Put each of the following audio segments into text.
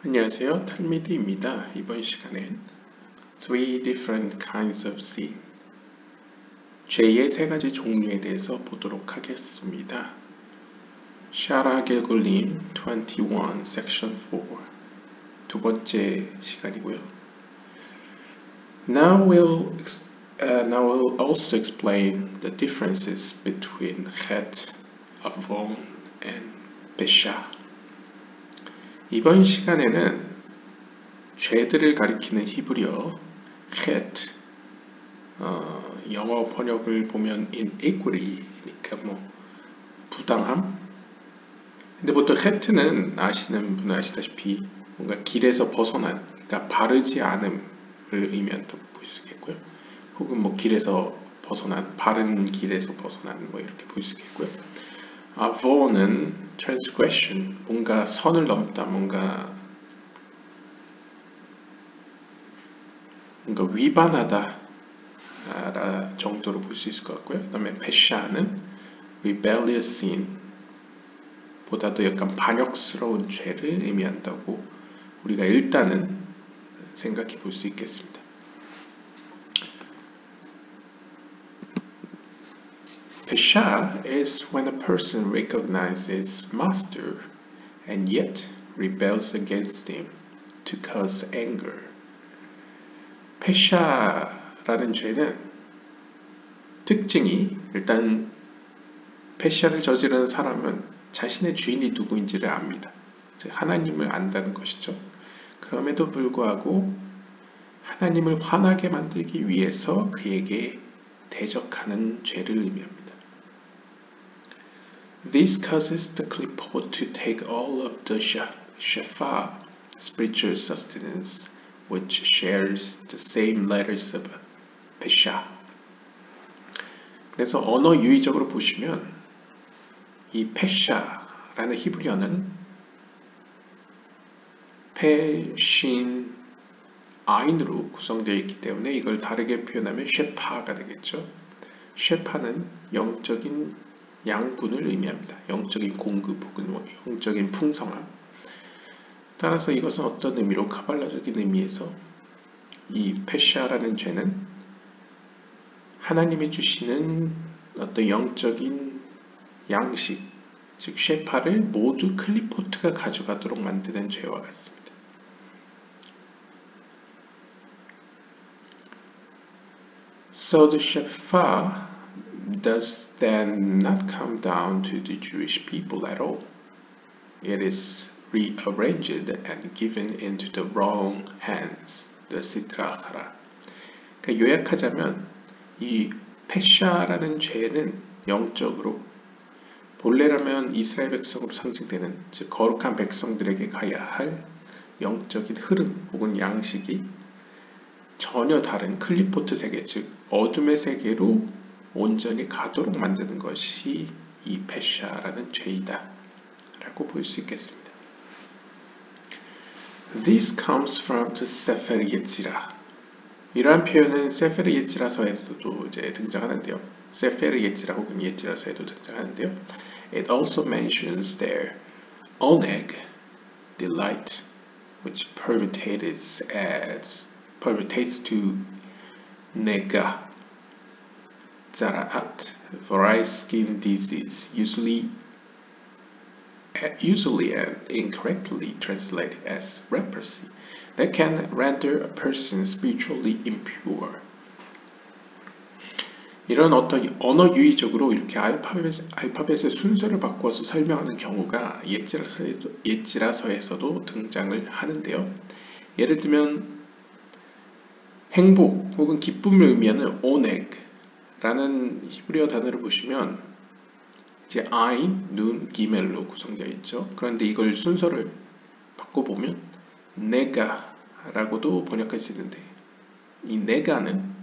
안녕하세요. 탈미드입니다. 이번 시간엔 Three Different Kinds of Sin, 죄의 세 가지 종류에 대해서 보도록 하겠습니다. 샤라 길굴림 21, Section 4, 두 번째 시간이고요. Now we'll also explain the differences between Chet, Avon, and Pesha. 이번 시간에는 죄들을 가리키는 히브리어 het, 영어 번역을 보면 inequity니까 부당함. 근데 보통 het는 아시는 분은 아시다시피 뭔가 길에서 벗어난, 그러니까 바르지 않음을 의미한다고 볼 수 있겠고요. 혹은 길에서 벗어난, 바른 길에서 벗어난 이렇게 볼 수 있겠고요. avo는 transgression, 뭔가 선을 넘다, 뭔가 위반하다 정도로 볼 수 있을 것 같고요. 그 다음에 pesha는 rebellious sin, 보다도 약간 반역스러운 죄를 의미한다고 우리가 일단은 생각해 볼 수 있겠습니다. Pesha is when a person recognizes master and yet rebels against him to cause anger. 페샤라는 죄는 특징이, 일단 페샤를 저지르는 사람은 자신의 주인이 누구인지를 압니다. 즉 하나님을 안다는 것이죠. 그럼에도 불구하고 하나님을 화나게 만들기 위해서 그에게 대적하는 죄를 의미합니다. This causes the klipot to take all of the shafar, spiritual sustenance, which shares the same letters of pesha. 그래서 언어 유의적으로 보시면 이 pesha라는 히브리어는 페, 신, 아인으로 구성되어 있기 때문에 이걸 다르게 표현하면 셰파가 되겠죠. 셰파는 영적인 양분을 의미합니다. 영적인 공급 혹은 영적인 풍성함. 따라서 이것은 어떤 의미로, 카발라적인 의미에서 이 페샤라는 죄는 하나님이 주시는 어떤 영적인 양식, 즉 셰파를 모두 클리포트가 가져가도록 만드는 죄와 같습니다. So the shofar does then not come down to the Jewish people at all. It is rearranged and given into the wrong hands, the sitra achara. 그러니까 요약하자면 이 페샤라는 죄는 영적으로 본래라면 이스라엘 백성으로 상징되는, 즉 거룩한 백성들에게 가야 할 영적인 흐름 혹은 양식이 전혀 다른 클리포트 세계, 즉 어둠의 세계로 온전히 가도록 만드는 것이 이 페샤라는 죄이다 라고 볼 수 있겠습니다. This comes from the Sefer Yetzirah. 이러한 표현은 세페르 예지라서에서도 이제 등장하는데요. 세페르 예지라 혹은 예지라서에도 등장하는데요. It also mentions there oneg, delight, which permutates to nega, zaraat, varied skin disease, usually and incorrectly translated as leprosy, that can render a person spiritually impure. 이런 어떤 언어 유의적으로 이렇게 알파벳의 순서를 바꿔서 설명하는 경우가 옛지라서에서도 등장을 하는데요. 예를 들면 행복 혹은 기쁨을 의미하는 오넥라는 히브리어 단어를 보시면 이제 아인, 눈, 기멜로 구성되어 있죠. 그런데 이걸 순서를 바꿔보면 네가라고도 번역할 수 있는데, 이 네가는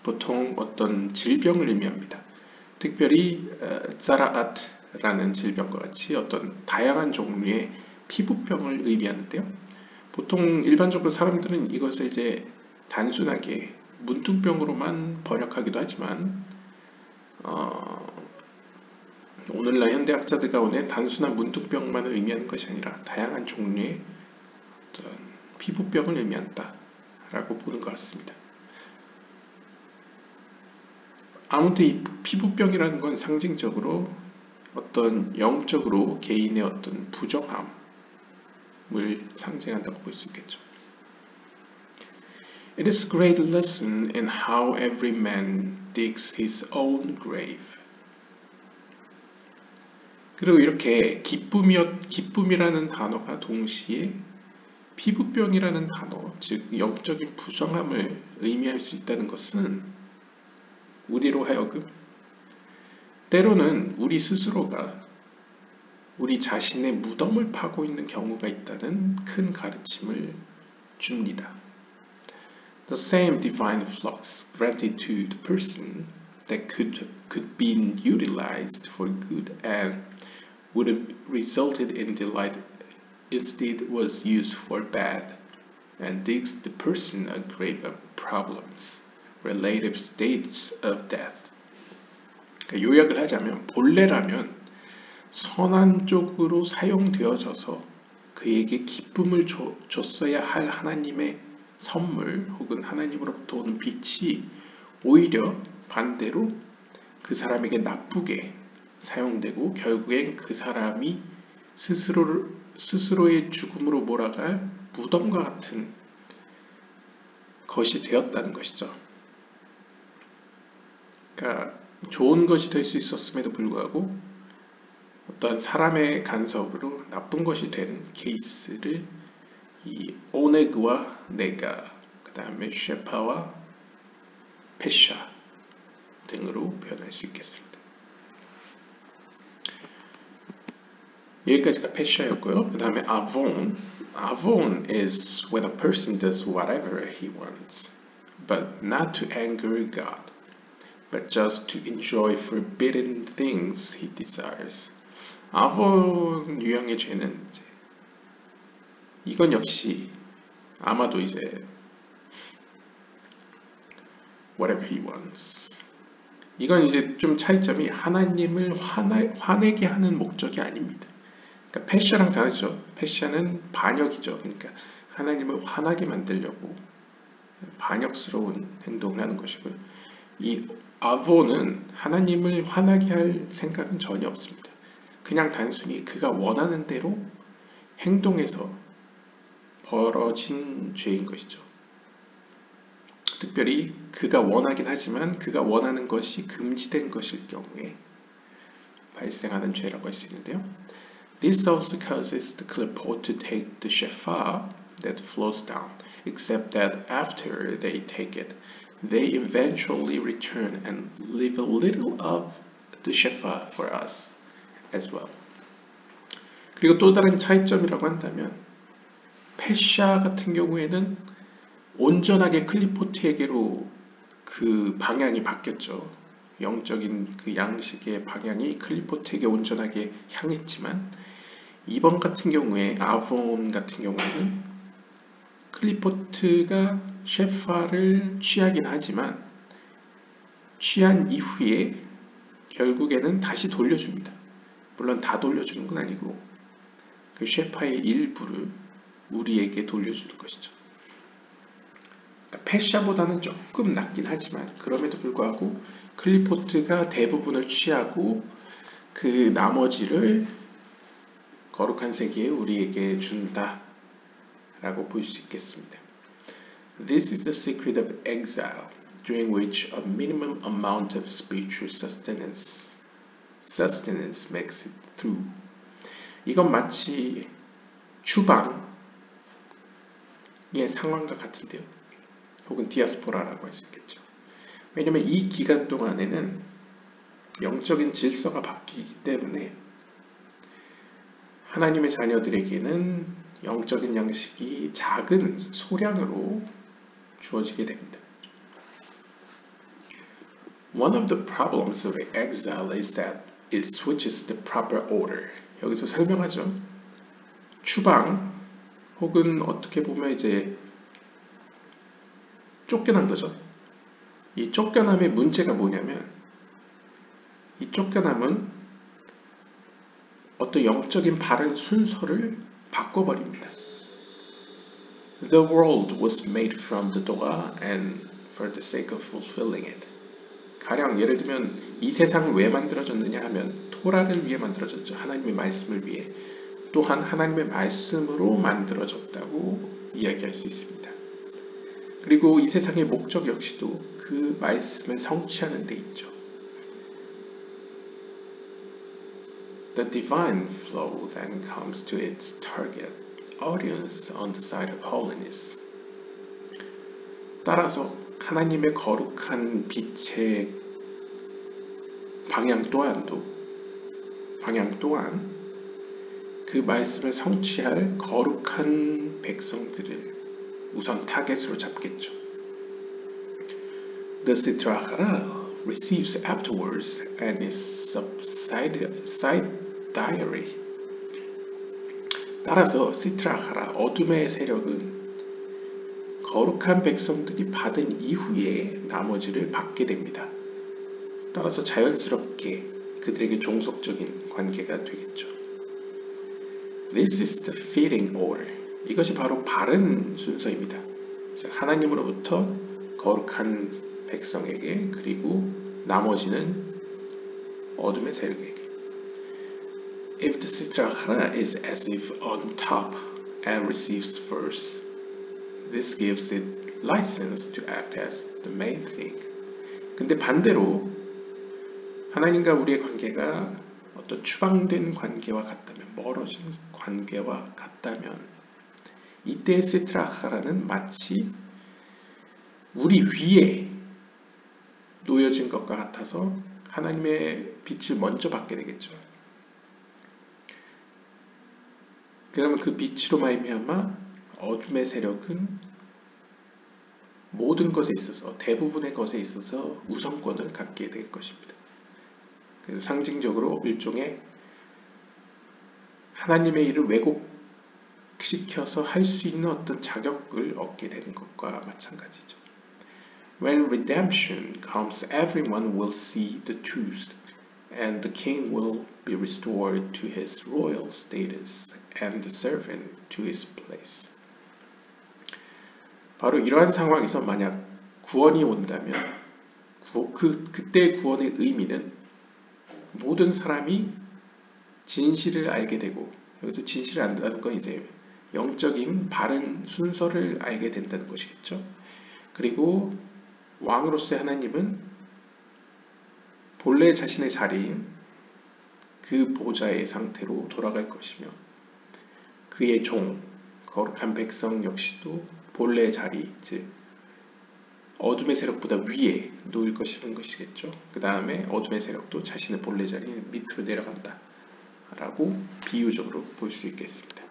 보통 어떤 질병을 의미합니다. 특별히 자라앗라는 질병과 같이 어떤 다양한 종류의 피부병을 의미하는데요. 보통 일반적으로 사람들은 이것을 이제 단순하게 문둥병으로만 번역하기도 하지만 오늘날 현대학자들 가운데 단순한 문둥병만을 의미하는 것이 아니라 다양한 종류의 어떤 피부병을 의미한다 라고 보는 것 같습니다. 아무튼 이 피부병이라는 건 상징적으로 어떤 영적으로 개인의 어떤 부정함을 상징한다고 볼 수 있겠죠. It is a great lesson in how every man digs his own grave. 그리고 이렇게 기쁨이라는 단어가 동시에 피부병이라는 단어, 즉 영적인 부정함을 의미할 수 있다는 것은 우리로 하여금 때로는 우리 스스로가 우리 자신의 무덤을 파고 있는 경우가 있다는 큰 가르침을 줍니다. The same divine flux granted to the person that could be utilized for good and would have resulted in delight instead was used for bad and digs the person a grave of problems, relative states of death. 그러니까 요약을 하자면 본래라면 선한 쪽으로 사용되어져서 그에게 기쁨을 줬어야 할 하나님의 선물 혹은 하나님으로부터 오는 빛이 오히려 반대로 그 사람에게 나쁘게 사용되고 결국엔 그 사람이 스스로의 죽음으로 몰아갈 무덤과 같은 것이 되었다는 것이죠. 그러니까 좋은 것이 될 수 있었음에도 불구하고 어떠한 사람의 간섭으로 나쁜 것이 된 케이스를 이 오네그와 네가, 그 다음에 셰파와 페샤 등으로 표현할 수 있겠습니다. 여기까지가 페샤였고요. 그 다음에 아본. Avon is when a person does whatever he wants, but not to anger God, but just to enjoy forbidden things he desires. 아본 유형의 죄는 이건 역시 아마도 이제 whatever he wants. 이건 이제 좀 차이점이 하나님을 화내게 하는 목적이 아닙니다. 그러니까 패샤랑 다르죠. 패샤는 반역이죠. 그러니까 하나님을 화나게 만들려고 반역스러운 행동을 하는 것이고요. 이 아보는 하나님을 화나게 할 생각은 전혀 없습니다. 그냥 단순히 그가 원하는 대로 행동해서 벌어진 죄인 것이죠. 특별히 그가 원하긴 하지만 그가 원하는 것이 금지된 것일 경우에 발생하는 죄라고 할 수 있는데요. This also causes the clipboard to take the shofar that flows down, except that after they take it, they eventually return and leave a little of the shofar for us as well. 그리고 또 다른 차이점이라고 한다면 페샤 같은 경우에는 온전하게 클리포트에게로 그 방향이 바뀌었죠. 영적인 그 양식의 방향이 클리포트에게 온전하게 향했지만 이번 같은 경우에 아본 같은 경우에는 클리포트가 셰파를 취하긴 하지만 취한 이후에 결국에는 다시 돌려줍니다. 물론 다 돌려주는 건 아니고 그 셰파의 일부를 우리에게 돌려주는 것이죠. 그러니까 페샤보다는 조금 낫긴 하지만 그럼에도 불구하고 클리포트가 대부분을 취하고 그 나머지를 거룩한 세계에 우리에게 준다 라고 볼 수 있겠습니다. This is the secret of exile, during which a minimum amount of spiritual sustenance makes it through. 이건 마치 추방의 상황과 같은데요. 혹은 디아스포라라고 할 수 있겠죠. 왜냐하면 이 기간 동안에는 영적인 질서가 바뀌기 때문에 하나님의 자녀들에게는 영적인 양식이 작은 소량으로 주어지게 됩니다. One of the problems of exile is that it switches the proper order. 여기서 설명하죠. 추방 혹은 어떻게 보면 이제 쫓겨난 거죠. 이 쫓겨남의 문제가 뭐냐면 이 쫓겨남은 어떤 영적인 바른 순서를 바꿔버립니다. The world was made from the Torah and for the sake of fulfilling it. 가령 예를 들면 이 세상은 왜 만들어졌느냐 하면 토라를 위해 만들어졌죠. 하나님의 말씀을 위해. 또한 하나님의 말씀으로 만들어졌다고 이야기할 수 있습니다. 그리고 이 세상의 목적 역시도 그 말씀을 성취하는 데 있죠. The divine flow then comes to its target audience on the side of holiness. 따라서 하나님의 거룩한 빛의 방향 또한 그 말씀을 성취할 거룩한 백성들을 우선 타겟으로 잡겠죠. The Sitra Achara receives afterwards and is subsidiary. 따라서 시트라 아카라 어둠의 세력은 거룩한 백성들이 받은 이후에 나머지를 받게 됩니다. 따라서 자연스럽게 그들에게 종속적인 관계가 되겠죠. This is the fitting order. 이것이 바로 바른 순서입니다. 하나님으로부터 거룩한 백성에게 그리고 나머지는 어둠의 세력에게. If the Sitra Achara is as if on top and receives first, this gives it license to act as the main thing. 근데 반대로 하나님과 우리의 관계가 어떤 추방된 관계와 같다면, 멀어진 관계와 같다면 이때의 시트라 아카라는 마치 우리 위에 놓여진 것과 같아서 하나님의 빛을 먼저 받게 되겠죠. 그러면 그 빛으로 말미암아 어둠의 세력은 모든 것에 있어서 대부분의 것에 있어서 우선권을 갖게 될 것입니다. 그래서 상징적으로 일종의 하나님의 일을 왜곡시켜서 할 수 있는 어떤 자격을 얻게 되는 것과 마찬가지죠. When redemption comes, everyone will see the truth, and the king will be restored to his royal status, and the servant to his place. 바로 이러한 상황에서 만약 구원이 온다면 그때의 구원의 의미는 모든 사람이 진실을 알게 되고, 여기서 진실을 안다는 건 이제 영적인 바른 순서를 알게 된다는 것이겠죠. 그리고 왕으로서의 하나님은 본래 자신의 자리인 그 보좌의 상태로 돌아갈 것이며, 그의 종, 거룩한 백성 역시도 본래의 자리, 즉 어둠의 세력보다 위에 놓일 것이라는 것이겠죠. 그 다음에 어둠의 세력도 자신의 본래 자리 밑으로 내려간다 라고 비유적으로 볼 수 있겠습니다.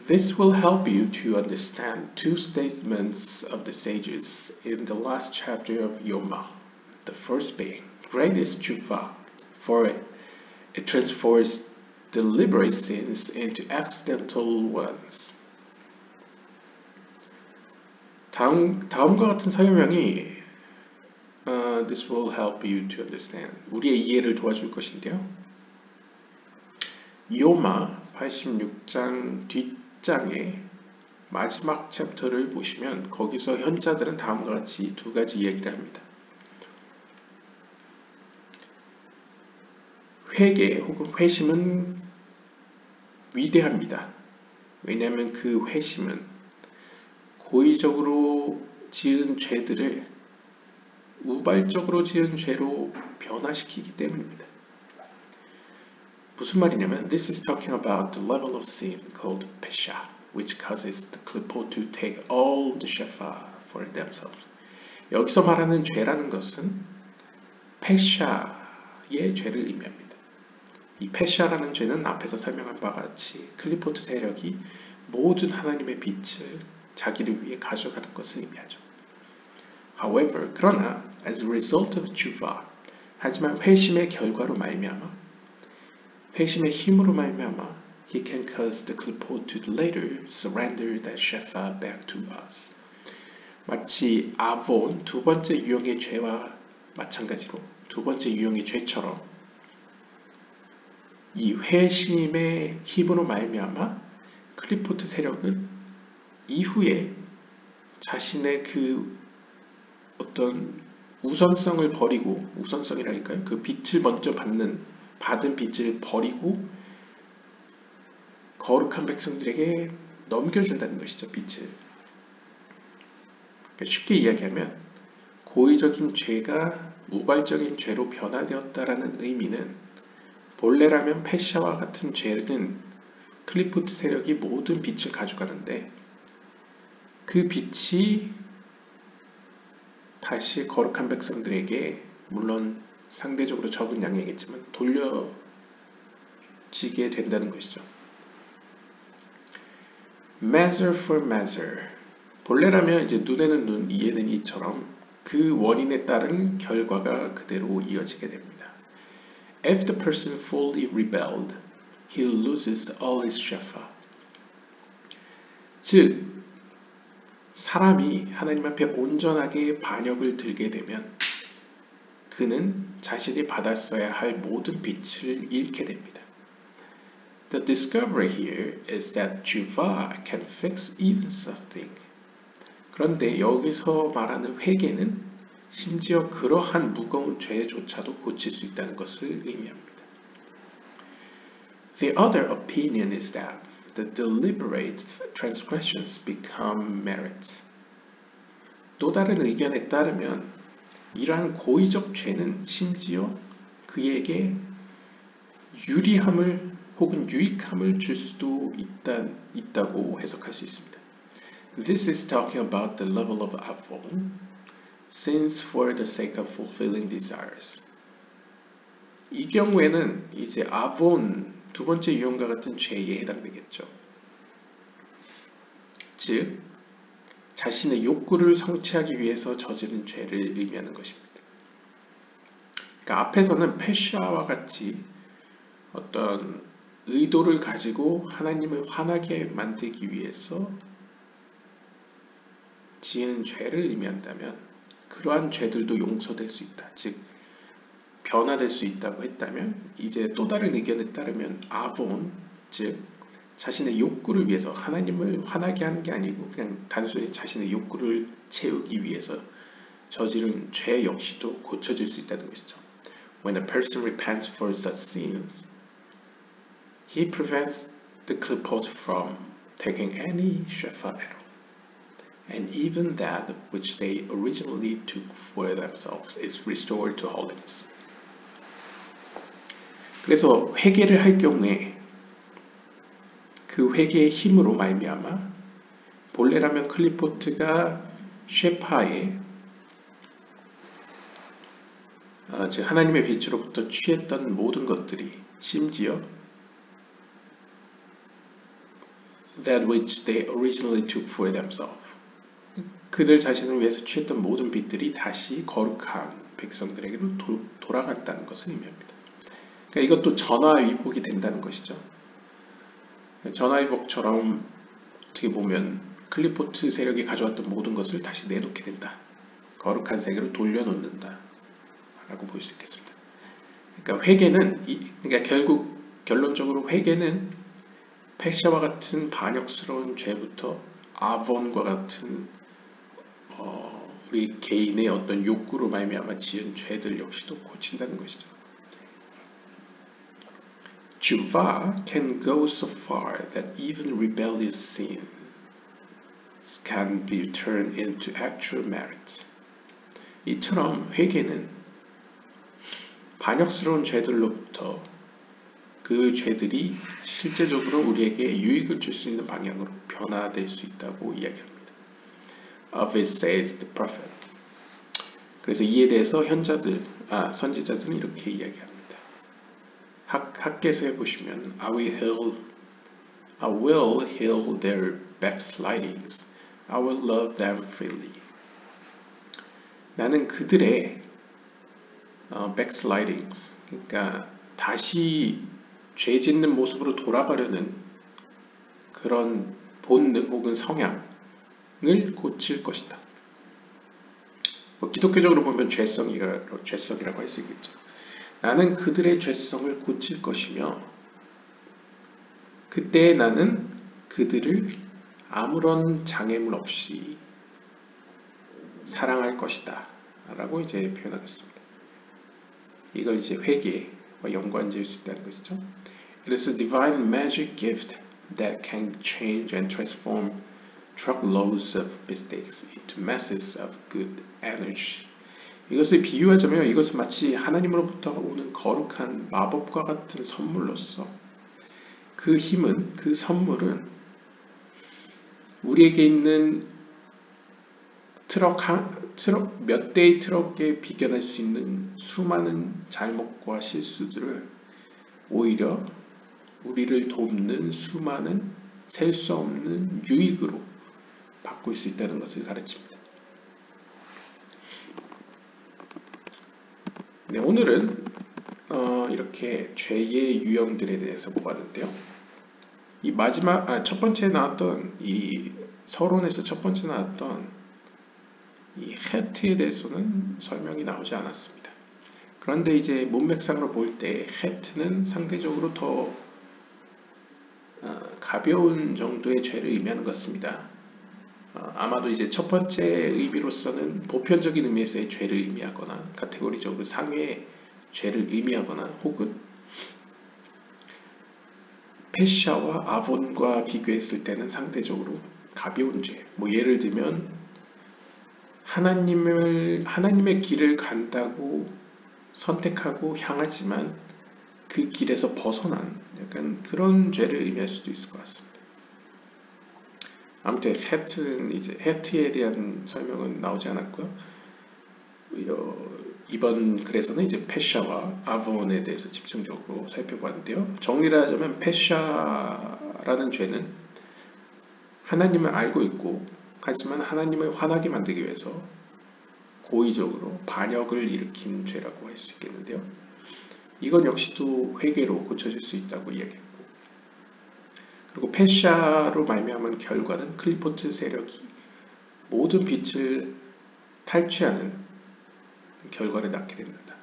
This will help you to understand two statements of the sages in the last chapter of Yoma. The first being, great is tshuva, for it transforms deliberate sins into accidental ones. 다음과 같은 설명이 This will help you to understand. 우리의 이해를 도와줄 것인데요. 요마 86장 뒷장의 마지막 챕터를 보시면 거기서 현자들은 다음과 같이 두 가지 이야기를 합니다. 회개 혹은 회심은 위대합니다. 왜냐하면 그 회심은 고의적으로 지은 죄들을 우발적으로 지은 죄로 변화시키기 때문입니다. 무슨 말이냐면 This is talking about the level of sin called pesha, which causes the klippot to take all the shofar for themselves. 여기서 말하는 죄라는 것은 페샤의 죄를 의미합니다. 이 페샤라는 죄는 앞에서 설명한 바와 같이 클리포트 세력이 모든 하나님의 빛을 자기를 위해 가져가는 것을 의미하죠. However, 그러나 as a result of tshuva, 하지만 회심의 결과로 말미암아, 회심의 힘으로 말미암아, he can cause the klippot to later surrender that shofar back to us. 마치 아본 두 번째 유형의 죄와 마찬가지로 두 번째 유형의 죄처럼 이 회심의 힘으로 말미암아 클리포트 세력은 이후에 자신의 그 어떤 우선성을 버리고, 우선성이라니까요. 그 빛을 먼저 받은 빛을 버리고 거룩한 백성들에게 넘겨준다는 것이죠. 빛을. 그러니까 쉽게 이야기하면 고의적인 죄가 우발적인 죄로 변화되었다라는 의미는, 본래라면 패샤와 같은 죄는 클리포트 세력이 모든 빛을 가져가는데 그 빛이 다시 거룩한 백성들에게, 물론 상대적으로 적은 양이겠지만, 돌려지게 된다는 것이죠. measure for measure. 본래라면 이제 눈에는 눈, 이에는 이처럼 그 원인에 따른 결과가 그대로 이어지게 됩니다. If the person fully rebelled, he loses all his shepha. 즉, 사람이 하나님 앞에 온전하게 반역을 들게 되면 그는 자신이 받았어야 할 모든 빛을 잃게 됩니다. The discovery here is that tshuva can fix even such thing. 그런데 여기서 말하는 회개는 심지어 그러한 무거운 죄조차도 고칠 수 있다는 것을 의미합니다. The other opinion is that the deliberate transgressions become merit. 또 다른 의견에 따르면 이러한 고의적 죄는 심지어 그에게 유리함을 혹은 유익함을 줄 수도 있다고 해석할 수 있습니다. This is talking about the level of avon, sins for the sake of fulfilling desires. 이 경우에는 이제 avon, 두 번째 유형과 같은 죄에 해당되겠죠. 즉, 자신의 욕구를 성취하기 위해서 저지른 죄를 의미하는 것입니다. 그러니까 앞에서는 패샤와 같이 어떤 의도를 가지고 하나님을 화나게 만들기 위해서 지은 죄를 의미한다면, 그러한 죄들도 용서될 수 있다. 즉, 변화될 수 있다고 했다면, 이제 또 다른 의견에 따르면 아본, 즉 자신의 욕구를 위해서, 하나님을 화나게 하는 게 아니고 그냥 단순히 자신의 욕구를 채우기 위해서 저지른 죄 역시도 고쳐질 수 있다는 것이죠. When a person repents for such sins, he prevents the clipot from taking any shefa at all. And even that which they originally took for themselves is restored to holiness. 그래서 회개를 할 경우에 그 회개의 힘으로 말미암아 본래라면 클리포트가 쉐파에 즉 하나님의 빛으로부터 취했던 모든 것들이, 심지어 that which they originally took for themselves, 그들 자신을 위해서 취했던 모든 빛들이 다시 거룩한 백성들에게로 돌아간다는 것을 의미합니다. 그러니까 이것도 전화위복이 된다는 것이죠. 전화위복처럼 어떻게 보면 클리포트 세력이 가져왔던 모든 것을 다시 내놓게 된다. 거룩한 세계로 돌려놓는다 라고 볼 수 있겠습니다. 그러니까 회개는, 그러니까 결국 결론적으로 회개는 패샤와 같은 반역스러운 죄부터 아본과 같은 우리 개인의 어떤 욕구로 말미암아 지은 죄들 역시도 고친다는 것이죠. Tshuva can go so far that even rebellious sins can be turned into actual merit. 이처럼 회개는 반역스러운 죄들로부터 그 죄들이 실제적으로 우리에게 유익을 줄 수 있는 방향으로 변화될 수 있다고 이야기합니다. Of it says the prophet. 그래서 이에 대해서 선지자들은 이렇게 이야기합니다. 학계서에 보시면 I will heal their backslidings. I will love them freely. 나는 그들의 backslidings, 그러니까 다시 죄 짓는 모습으로 돌아가려는 그런 본능 혹은 성향을 고칠 것이다. 기독교적으로 보면 죄성이라고 할 수 있겠죠. 나는 그들의 죄성을 고칠 것이며, 그때 나는 그들을 아무런 장애물 없이 사랑할 것이다 라고 이제 표현하고 있습니다. 이걸 이제 회개와 연관지을 수 있다는 것이죠. It is a divine magic gift that can change and transform truckloads of mistakes into masses of good energy. 이것을 비유하자면 이것은 마치 하나님으로부터 오는 거룩한 마법과 같은 선물로서 그 힘은, 그 선물은 우리에게 있는 트럭 몇 대의 트럭에 비견할 수 있는 수많은 잘못과 실수들을 오히려 우리를 돕는 수많은 셀 수 없는 유익으로 바꿀 수 있다는 것을 가르칩니다. 네, 오늘은 이렇게 죄의 유형들에 대해서 보았는데요. 이 마지막 첫 번째 나왔던 이 서론에서 첫 번째 나왔던 이 헤트에 대해서는 설명이 나오지 않았습니다. 그런데 이제 문맥상으로 볼 때 헤트는 상대적으로 더 가벼운 정도의 죄를 의미하는 것입니다. 아마도 이제 첫 번째 의미로서는 보편적인 의미에서의 죄를 의미하거나 카테고리적으로 상해의 죄를 의미하거나 혹은 페샤와 아본과 비교했을 때는 상대적으로 가벼운 죄. 뭐 예를 들면 하나님의 길을 간다고 선택하고 향하지만 그 길에서 벗어난 약간 그런 죄를 의미할 수도 있을 것 같습니다. 아무튼 헤트에 대한 설명은 나오지 않았고요. 이번 글에서는 이제 페샤와 아본에 대해서 집중적으로 살펴봤는데요. 정리를 하자면 페샤라는 죄는 하나님을 알고 있고 하지만 하나님을 화나게 만들기 위해서 고의적으로 반역을 일으킨 죄라고 할 수 있겠는데요. 이건 역시도 회개로 고쳐질 수 있다고 이야기했고, 그리고 페샤로 말미암은 결과는 클리포트 세력이 모든 빛을 탈취하는 결과를 낳게 됩니다.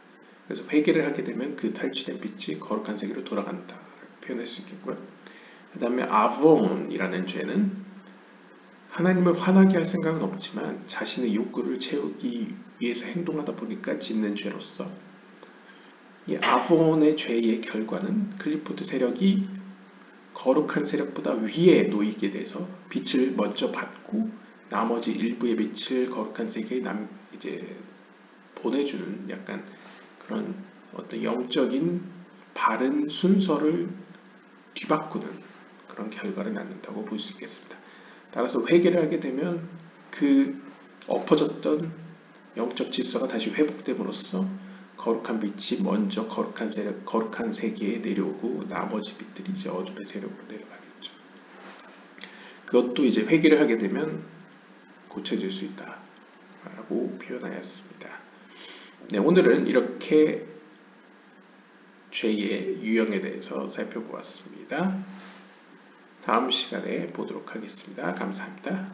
그래서 회개를 하게 되면 그 탈취된 빛이 거룩한 세계로 돌아간다 표현할 수 있겠고요. 그 다음에 아본이라는 죄는 하나님을 화나게 할 생각은 없지만 자신의 욕구를 채우기 위해서 행동하다 보니까 짓는 죄로서 이 아본의 죄의 결과는 클리포트 세력이 거룩한 세력보다 위에 놓이게 돼서 빛을 먼저 받고 나머지 일부의 빛을 거룩한 세계에 이제 보내주는 약간 그런 어떤 영적인 바른 순서를 뒤바꾸는 그런 결과를 낳는다고 볼 수 있겠습니다. 따라서 회개를 하게 되면 그 엎어졌던 영적 질서가 다시 회복됨으로써 거룩한 빛이 먼저 거룩한 세계에 내려오고 나머지 빛들이 이제 어둠의 세력으로 내려가겠죠. 그것도 이제 회개를 하게 되면 고쳐질 수 있다라고 표현하였습니다. 네, 오늘은 이렇게 죄의 유형에 대해서 살펴보았습니다. 다음 시간에 보도록 하겠습니다. 감사합니다.